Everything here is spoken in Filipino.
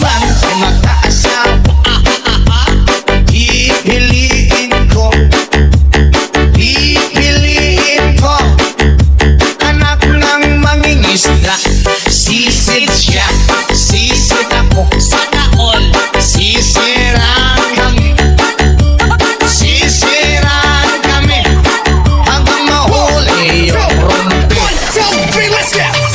man ay magkaasawa, pipiliin ko anak ng mangingisda. Sisid siya, sisid ako, sana all sisiraan kami hanggang mahuli yung rumpi. 1, 2, 3, let's go!